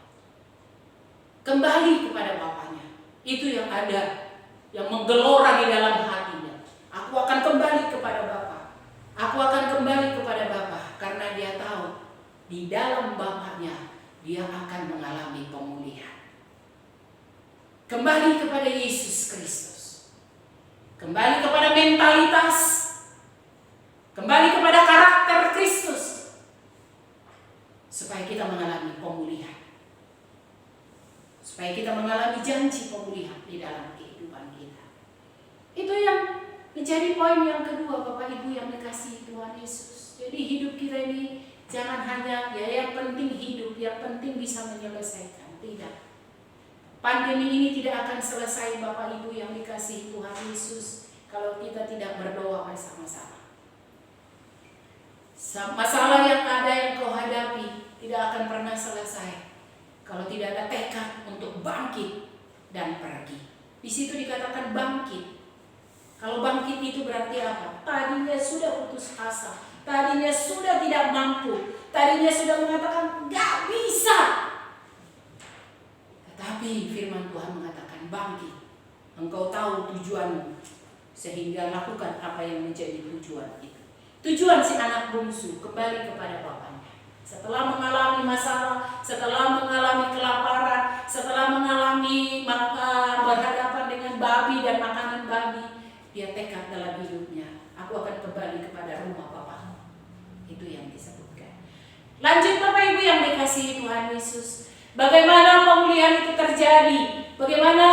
Kembali kepada bapaknya. Itu yang ada, yang menggelora di dalam hatinya. Aku akan kembali kepada Bapa. Aku akan kembali kepada Bapa karena dia tahu di dalam bapaknya dia akan mengalami pemulihan. Kembali kepada Yesus Kristus. Kembali kepada mentalitas. Kembali kepada karakter Kristus. Supaya kita mengalami pemulihan. Supaya kita mengalami janji pemulihan di dalam kehidupan kita. Itu yang menjadi poin yang kedua Bapak Ibu yang dikasihi Tuhan Yesus. Jadi hidup kita ini jangan hanya ya yang penting hidup, yang penting bisa menyelesaikan. Tidak. Pandemi ini tidak akan selesai Bapak Ibu yang dikasihi Tuhan Yesus kalau kita tidak berdoa bersama-sama. Masalah yang ada yang kau hadapi tidak akan pernah selesai kalau tidak ada tekad untuk bangkit dan pergi. Di situ dikatakan bangkit. Kalau bangkit itu berarti apa? Tadinya sudah putus asa, tadinya sudah tidak mampu, tadinya sudah mengatakan gak bisa. Tetapi firman Tuhan mengatakan bangkit. Engkau tahu tujuanmu, sehingga lakukan apa yang menjadi tujuan itu. Tujuan si anak bungsu kembali kepada bapaknya. Setelah mengalami masalah, setelah mengalami kelaparan, setelah mengalami berhadapan dengan babi dan makanan babi, dia tekad dalam hidupnya, aku akan kembali kepada rumah Bapa. Itu yang disebutkan. Lanjut Bapak Ibu yang dikasihi Tuhan Yesus. Bagaimana pemulihan itu terjadi? Bagaimana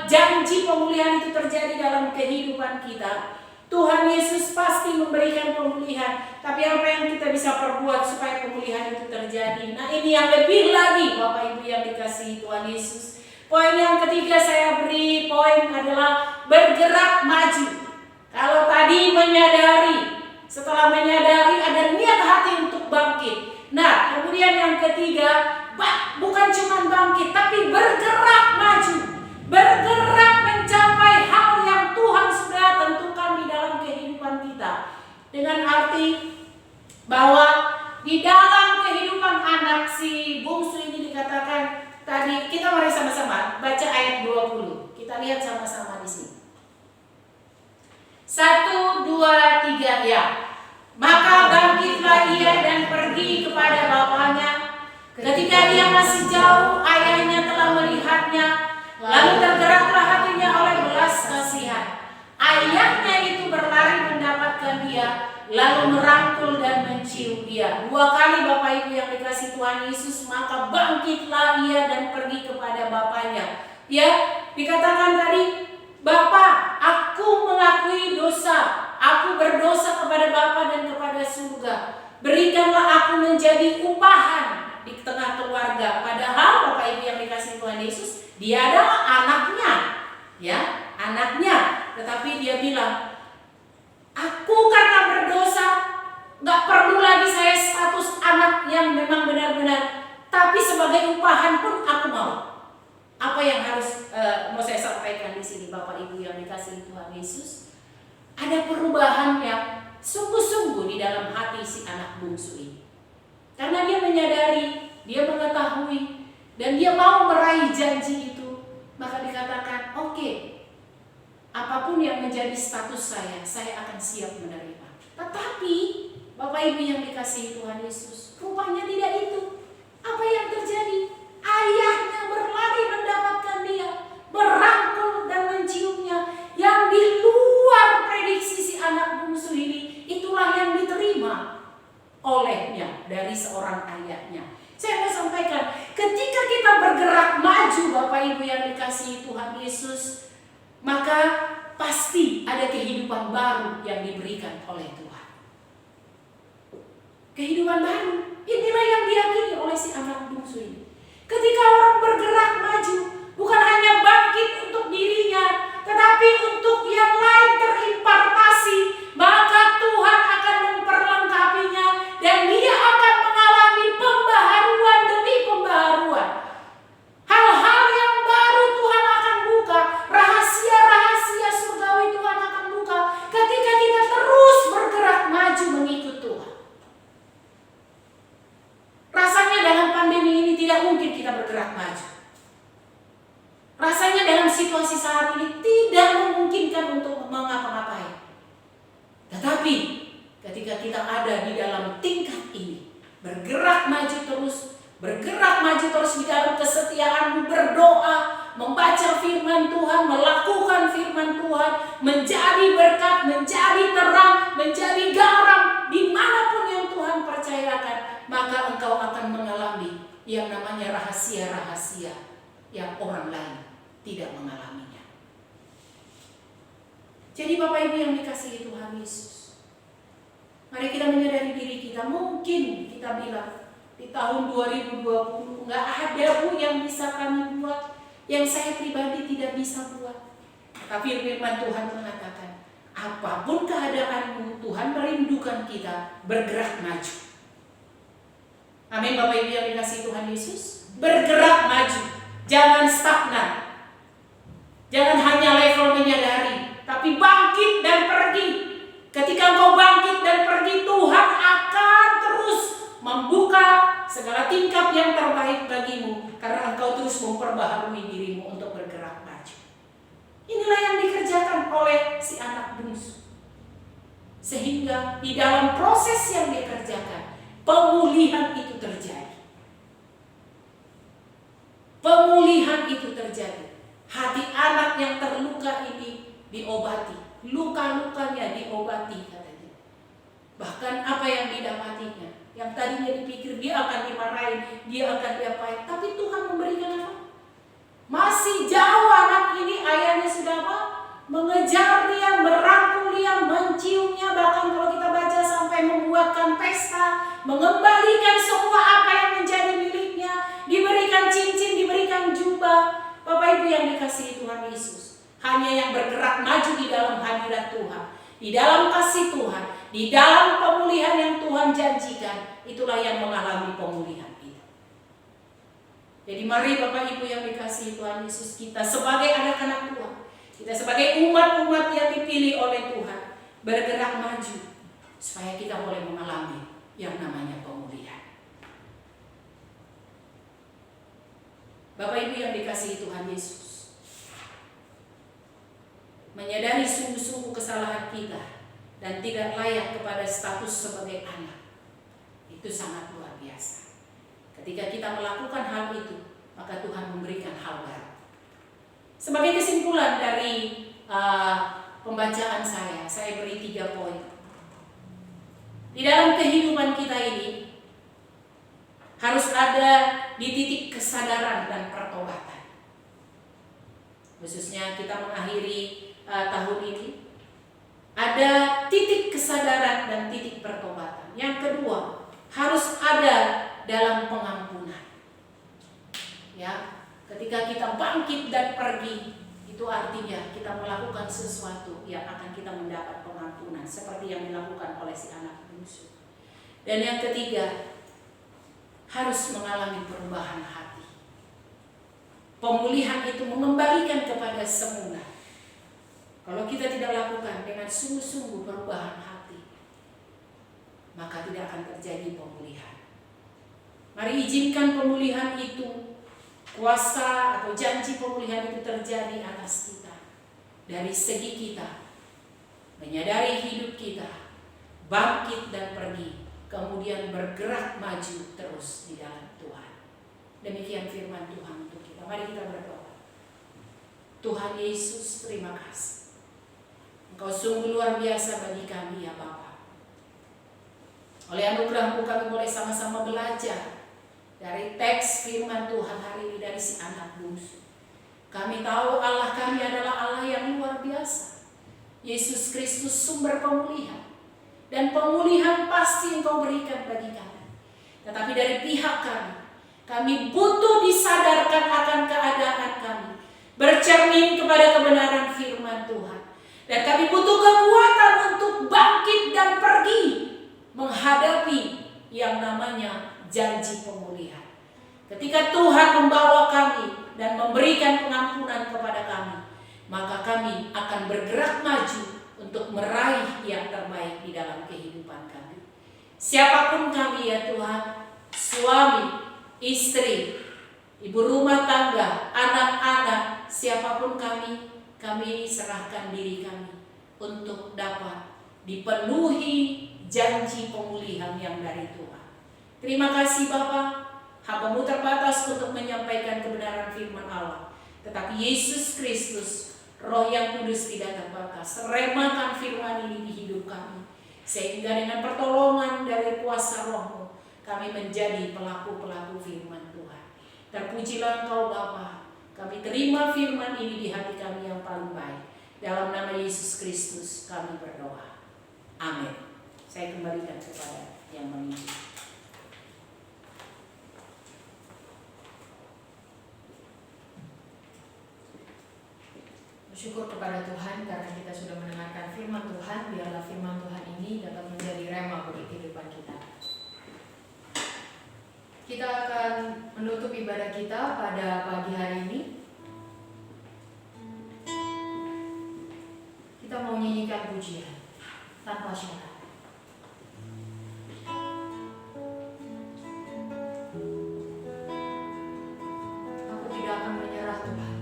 janji pemulihan itu terjadi dalam kehidupan kita? Tuhan Yesus pasti memberikan pemulihan, tapi apa yang kita bisa perbuat supaya pemulihan itu terjadi? Nah, ini yang lebih lagi Bapak Ibu yang dikasihi Tuhan Yesus. Poin yang ketiga saya beri poin adalah bergerak maju. Kalau tadi menyadari, setelah menyadari ada niat hati untuk bangkit. Nah, kemudian yang ketiga, bukan cuma bangkit, tapi bergerak maju. Bergerak mencapai hal yang Tuhan sudah tentukan di dalam kehidupan kita. Dengan arti bahwa di dalam kehidupan anak si bungsu ini dikatakan tadi, kita mari sama-sama baca ayat 20. Kita lihat sama-sama di sini. 1, 2, 3 ya. Maka bangkitlah ia dan pergi kepada bapaknya. Ketika dia masih jauh, ayahnya telah melihatnya. Lalu tergeraklah hatinya oleh belas kasihan. Ayahnya itu berlari mendapatkan dia, lalu merangkul dan mencium dia. 2 kali Bapak Ibu yang dikasihi Tuhan Yesus, maka bangkitlah ia dan pergi kepada bapaknya. Ya, dikatakan tadi, Bapa, aku mengakui dosa. Aku berdosa kepada Bapa dan kepada surga. Berikanlah aku menjadi upahan di tengah keluarga. Padahal Bapak Ibu yang dikasihi Tuhan Yesus, dia adalah anaknya, ya, anaknya. Tetapi dia bilang, aku karena berdosa, gak perlu lagi saya status anak yang memang benar-benar, tapi sebagai upahan pun aku mau. Apa yang harus mau saya sampaikan di sini, Bapak Ibu yang dikasihi Tuhan Yesus? Ada perubahan yang sungguh-sungguh di dalam hati si anak bungsu ini. Karena dia menyadari, dia mengetahui, dan dia mau meraih janji itu. Maka dikatakan, oke, apapun yang menjadi status saya akan siap menerima. Tetapi, Bapak Ibu yang dikasihi Tuhan Yesus, rupanya tidak itu. Apa yang terjadi? Ayahnya berlari mendapatkan dia, merangkul dan menciumnya. Yang di luar prediksi si anak bungsu ini, itulah yang diterima olehnya dari seorang ayahnya. Saya mau sampaikan, ketika kita bergerak maju Bapak Ibu yang dikasihi Tuhan Yesus, maka pasti ada kehidupan baru yang diberikan oleh Tuhan. Kehidupan baru, inilah yang diyakini oleh si anak bungsu ini. Ketika orang bergerak maju, bukan hanya bangkit untuk dirinya, tetapi untuk yang lain terimpartasi, maka Tuhan akan memperlengkapinya dan dia akan mengalami pembaharuan demi pembaharuan. Hal-hal yang baru Tuhan akan buka, rahasia-rahasia surgawi Tuhan akan buka ketika kita terus bergerak maju mengikut Tuhan. Rasanya dalam pandemi ini tidak mungkin kita bergerak maju. Rasanya dalam situasi saat ini tidak memungkinkan untuk mengapa-ngapain. Tetapi ketika kita ada di dalam tingkat ini, bergerak maju terus di dalam kesetiaanmu, berdoa, membaca firman Tuhan, melakukan firman Tuhan, menjadi berkat, menjadi terang, menjadi garam dimanapun yang Tuhan percayakan, maka engkau akan mengalami yang namanya rahasia-rahasia yang orang lain tidak mengalaminya. Jadi Bapak Ibu yang dikasihi Tuhan Yesus, mari kita menyadari diri kita. Mungkin kita bilang di tahun 2020 nggak ada Bu yang bisa kami buat, yang saya pribadi tidak bisa buat. Tapi firman Tuhan mengatakan, apapun keadaanmu, Tuhan merindukan memajukan kita bergerak maju. Amin Bapak Ibu yang dikasihi Tuhan Yesus. Bergerak maju, jangan stagnan. Jangan hanya level menyadari, tapi bangkit dan pergi. Ketika engkau bangkit dan pergi, Tuhan akan terus membuka segala tingkap yang terbaik bagimu, karena engkau terus memperbaharui dirimu untuk bergerak maju. Inilah yang dikerjakan oleh si anak bungsu. Sehingga di dalam proses yang dia kerjakan, pemulihan itu terjadi. Pemulihan itu terjadi. Hati anak yang terluka ini diobati. Luka-lukanya diobati katanya. Bahkan apa yang didapatinya, yang tadinya dipikir dia akan dimarahin, dia akan diapain, tapi Tuhan memberikan apa? Masih jauh anak ini, ayahnya sudah apa? Mengejar dia, merangkul dia, menciumnya, bahkan kalau kita baca sampai membuatkan pesta, mengembalikan semua apa yang menjadi miliknya, diberikan cincin, diberikan jubah. Bapak Ibu yang dikasihi Tuhan Yesus, hanya yang bergerak maju di dalam hadirat Tuhan, di dalam kasih Tuhan, di dalam pemulihan yang Tuhan janjikan, itulah yang mengalami pemulihan itu. Jadi mari Bapak Ibu yang dikasihi Tuhan Yesus, kita sebagai anak-anak Tuhan, kita sebagai umat-umat yang dipilih oleh Tuhan, bergerak maju supaya kita boleh mengalami yang namanya pemulihan. Bapak Ibu yang dikasihi Tuhan Yesus, menyadari sungguh-sungguh kesalahan kita dan tidak layak kepada status sebagai anak, itu sangat luar biasa. Ketika kita melakukan hal itu, maka Tuhan memberikan hal baru. Sebagai kesimpulan dari pembacaan saya beri 3 poin. Di dalam kehidupan kita ini harus ada di titik kesadaran dan pertobatan. Khususnya kita mengakhiri tahun ini, ada titik kesadaran dan titik pertobatan. Yang kedua, harus ada dalam pengampunan. Ya, ketika kita bangkit dan pergi, itu artinya kita melakukan sesuatu yang akan kita mendapat pengampunan, seperti yang dilakukan oleh si anak bungsu. Dan yang ketiga, harus mengalami perubahan hati. Pemulihan itu mengembalikan kepada semula. Kalau kita tidak lakukan dengan sungguh-sungguh perubahan hati, maka tidak akan terjadi pemulihan. Mari izinkan pemulihan itu, kuasa atau janji pemulihan itu terjadi atas kita. Dari segi kita, menyadari hidup kita, bangkit dan pergi, kemudian bergerak maju terus di dalam Tuhan. Demikian firman Tuhan untuk kita. Mari kita berdoa. Tuhan Yesus, terima kasih. Engkau sungguh luar biasa bagi kami ya Bapa. Oleh anugerah-Mu kami boleh sama-sama belajar dari teks firman Tuhan hari ini dari si anak bungsu. Kami tahu Allah kami adalah Allah yang luar biasa. Yesus Kristus sumber pemulihan. Dan pemulihan pasti Engkau berikan bagi kami. Tetapi dari pihak kami butuh disadarkan akan keadaan kami, bercermin kepada kebenaran firman Tuhan. Dan kami butuh kekuatan untuk bangkit dan pergi menghadapi yang namanya janji pemulihan. Ketika Tuhan membawa kami dan memberikan pengampunan kepada kami, maka kami akan bergerak maju untuk meraih yang terbaik di dalam kehidupan kami. Siapapun kami ya Tuhan, suami, istri, ibu rumah tangga, anak-anak, siapapun kami serahkan diri kami untuk dapat dipenuhi janji pemulihan yang dari Tuhan. Terima kasih Bapa, hamba-Mu terbatas untuk menyampaikan kebenaran firman Allah. Tetapi Yesus Kristus, Roh yang kudus tidak terbatas, remakan firman ini di hidup kami. Sehingga dengan pertolongan dari kuasa Roh-Mu, kami menjadi pelaku-pelaku firman Tuhan. Terpujilah Engkau Bapa, kami terima firman ini di hati kami yang paling baik. Dalam nama Yesus Kristus kami berdoa. Amin. Saya kembalikan kepada yang memimpin. Bersyukur kepada Tuhan karena kita sudah mendengarkan firman Tuhan. Biarlah firman Tuhan ini dapat menjadi rema kita akan menutup ibadah kita pada pagi hari ini. Kita mau nyanyikan pujian tanpa syarat. Aku tidak akan menyerah Tuhan,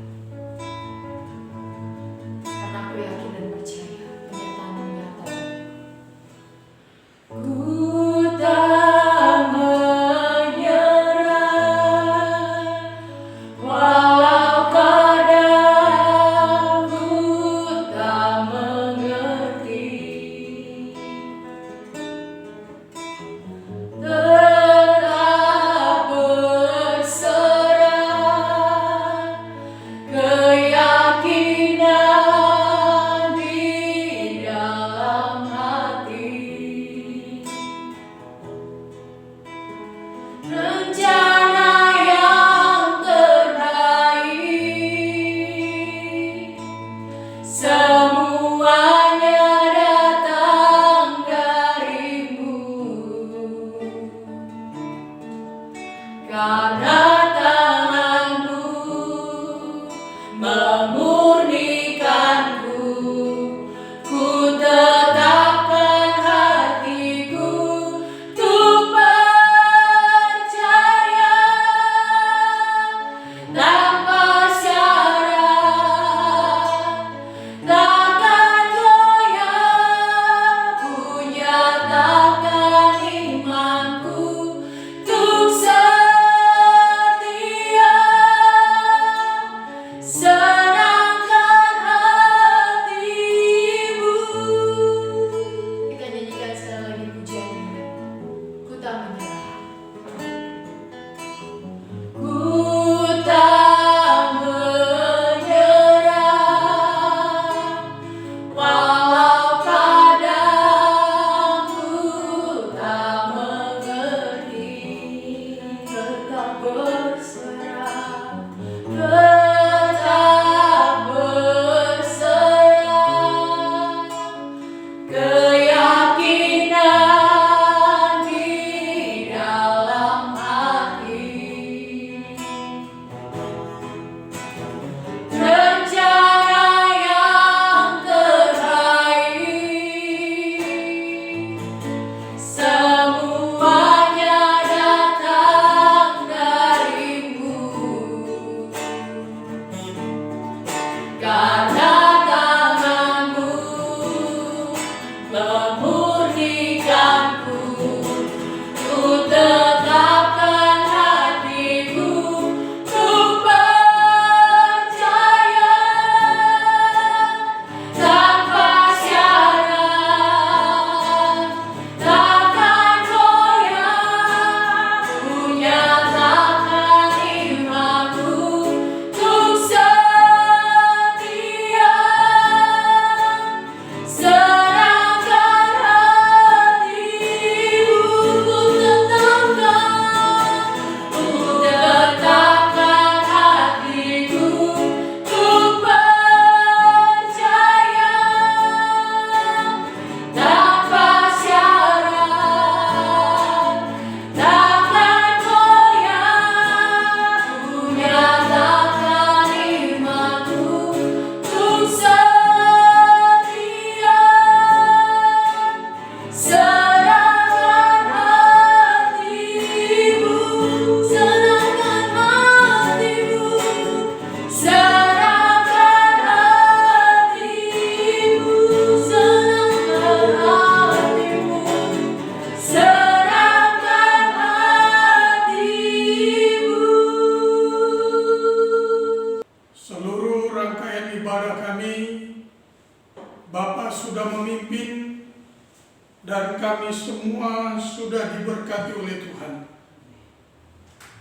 karena aku yakin dan percaya penyertaan-Mu nyata bagi. Ku tak menyerah, walau kadang ku tak mengerti. Tetap berserah, keyakinan di dalam hati. Rencana yang terbaik, semuanya datang dari-Mu. Karena tangan-Mu memurnikanku, ku tetapkan hatiku untuk percaya tanpa syarat, takkan goyah. Ku nyatakan imanku untuk setia, serahkan hati-Mu. Kita nyanyikan sekali lagi pujian ini. Ku tak menyerah. Ku tak menyerah, walau kadang ku tak mengerti. Tetap berserah, tetap berserah, keyakinan di dalam hati. Rencana yang terbaik, semuanya datang dari-Mu. Karena tangan-Mu memurnikanku, ku tetapkan hatiku untuk percaya tanpa syarat, takkan goyah. Ku nyatakan imanku untuk setia, serahkan hati-Mu. Ku tetapkan hatiku untuk percaya tanpa syarat, takkan goyah. Ku nyatakan imanku untuk setia, serahkan hati-Mu, serahkan hati-Mu, serahkan hati-Mu, serahkan hati-Mu, serahkan hati-Mu. Seluruh rangkaian ibadah kami, Bapa sudah memimpin dan kami semua sudah diberkati oleh Tuhan.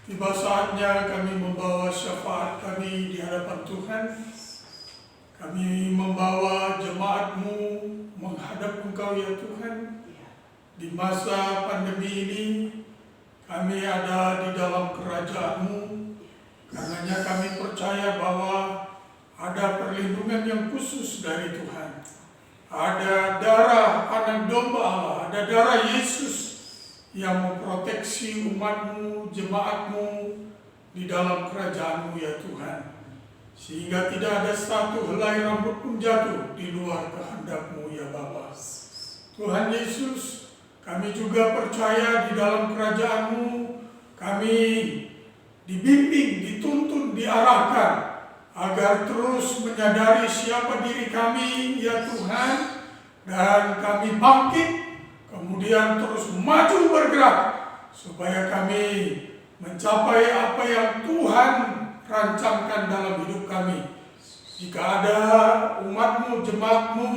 Tiba saatnya kami membawa syafaat kami di hadapan Tuhan. Kami membawa jemaat-Mu menghadap Engkau ya Tuhan. Di masa pandemi ini kami ada di dalam kerajaan-Mu. Karenanya kami percaya bahwa ada perlindungan yang khusus dari Tuhan. Ada darah anak domba Allah, ada darah Yesus yang memproteksi umat-Mu, jemaat-Mu di dalam kerajaan-Mu ya Tuhan. Sehingga tidak ada satu helai rambut pun jatuh di luar kehendak-Mu ya Bapa. Tuhan Yesus, kami juga percaya di dalam kerajaan-Mu, kami dibimbing, dituntun, diarahkan agar terus menyadari siapa diri kami ya Tuhan, dan kami bangkit, kemudian terus maju bergerak supaya kami mencapai apa yang Tuhan rancangkan dalam hidup kami. Jika ada umat-Mu, jemaat-Mu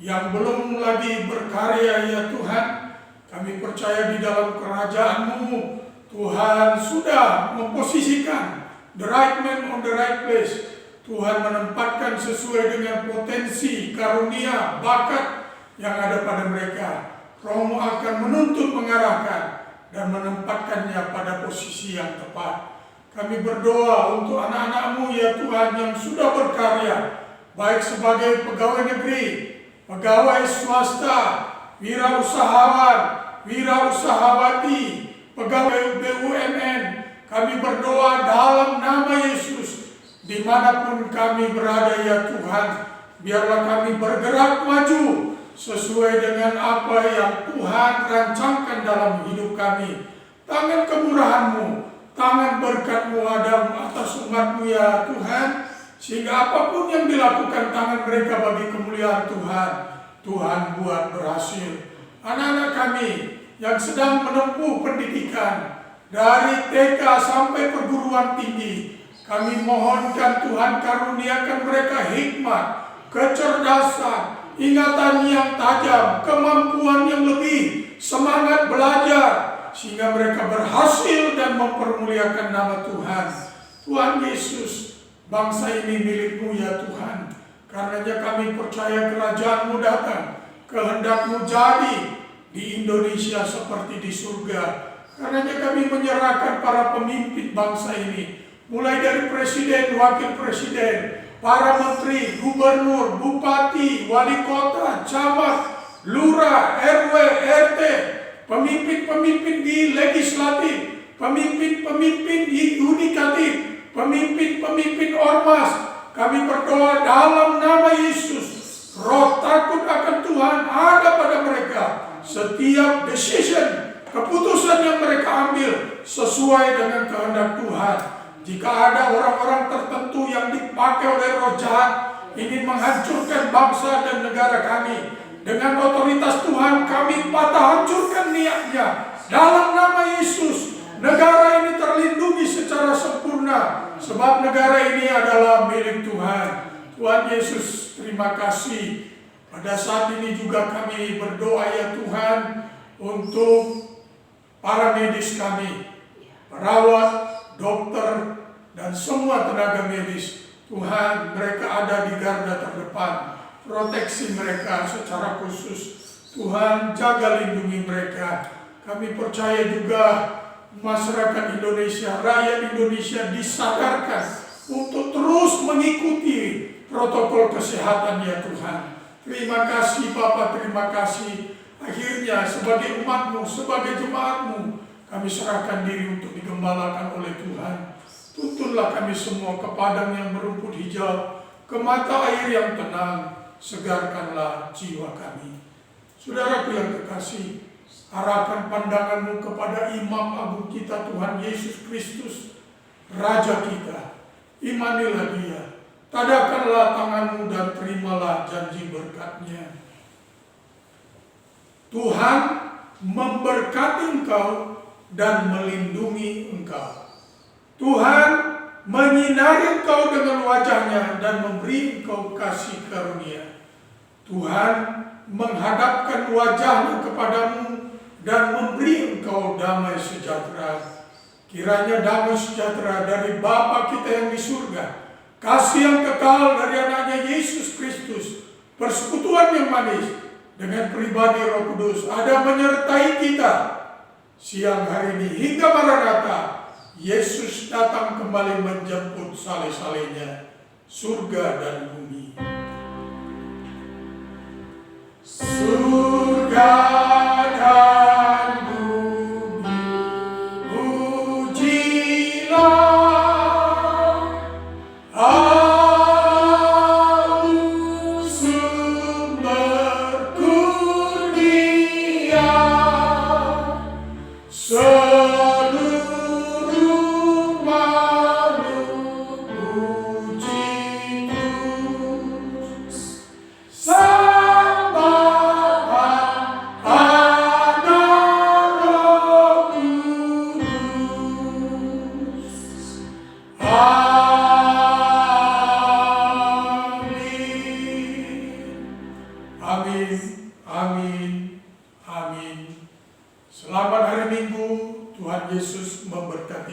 yang belum lagi berkarya ya Tuhan, kami percaya di dalam kerajaan-Mu Tuhan sudah memposisikan the right man on the right place. Tuhan menempatkan sesuai dengan potensi, karunia, bakat yang ada pada mereka. Roh-Mu akan menuntun, mengarahkan, dan menempatkannya pada posisi yang tepat. Kami berdoa untuk anak-anak-Mu ya Tuhan yang sudah berkarya, baik sebagai pegawai negeri, pegawai swasta, wirausahawan, wirausahawati, pegawai BUMN. Kami berdoa dalam nama Yesus, dimanapun kami berada ya Tuhan, biarlah kami bergerak maju sesuai dengan apa yang Tuhan rancangkan dalam hidup kami. Tangan kemurahan-Mu, tangan berkat-Mu ada atas umat-Mu ya Tuhan, sehingga apapun yang dilakukan tangan mereka bagi kemuliaan Tuhan, Tuhan buat berhasil. Anak-anak kami yang sedang menempuh pendidikan dari TK sampai perguruan tinggi, kami mohonkan Tuhan karuniakan mereka hikmat, kecerdasan, ingatan yang tajam, kemampuan yang lebih, semangat belajar, sehingga mereka berhasil dan mempermuliakan nama Tuhan. Tuhan Yesus, bangsa ini milik-Mu ya Tuhan. Karenanya kami percaya kerajaan-Mu datang, kehendak-Mu jadi di Indonesia seperti di surga. Karenanya kami menyerahkan para pemimpin bangsa ini, mulai dari presiden, wakil presiden, para menteri, gubernur, bupati, wali kota, camat, lurah, RW, RT, pemimpin-pemimpin di legislatif, pemimpin-pemimpin di yudikatif, pemimpin-pemimpin ormas. Kami berdoa dalam nama Yesus, roh takut akan Tuhan ada pada mereka. Setiap decision, keputusan yang mereka ambil sesuai dengan kehendak Tuhan. Jika ada orang-orang tertentu yang dipakai oleh roh jahat ingin menghancurkan bangsa dan negara kami, dengan otoritas Tuhan kami patah hancurkan niatnya. Dalam nama Yesus, negara ini terlindungi secara sempurna, sebab negara ini adalah milik Tuhan. Tuhan Yesus, terima kasih. Pada saat ini juga kami berdoa ya Tuhan untuk para medis kami, perawat, dokter, dan semua tenaga medis. Tuhan, mereka ada di garda terdepan. Proteksi mereka secara khusus. Tuhan, jaga lindungi mereka. Kami percaya juga masyarakat Indonesia, rakyat Indonesia disadarkan untuk terus mengikuti protokol kesehatan ya Tuhan. Terima kasih Bapa, terima kasih. Akhirnya sebagai umat-Mu, sebagai jemaat-Mu, kami serahkan diri untuk digembalakan oleh Tuhan. Tuntunlah kami semua ke padang yang berumput hijau, ke mata air yang tenang, segarkanlah jiwa kami. Saudaraku yang kekasih, arahkan pandangan-Mu kepada Imam Agung kita Tuhan Yesus Kristus, Raja kita. Imanilah Dia, tadakanlah tangan-Mu dan terimalah janji berkat-Nya. Tuhan memberkati engkau dan melindungi engkau. Tuhan menyinari engkau dengan wajah-Nya dan memberi engkau kasih karunia. Tuhan menghadapkan wajah-Nya kepadamu dan memberi engkau damai sejahtera. Kiranya damai sejahtera dari Bapa kita yang di surga, kasih yang kekal dari anaknya Yesus Kristus, persekutuan yang manis dengan pribadi Roh Kudus ada menyertai kita siang hari ini hingga Maranatha. Yesus datang kembali menjemput saleh-salehnya, surga dan bumi. Surga dan bumi Seluruh makhluk puji Tuhan. Sang Bapa, Anak, Roh Kudus. Amin. Amin. Amin. Amin. Selamat hari Minggu. Tuhan Yesus memberkati.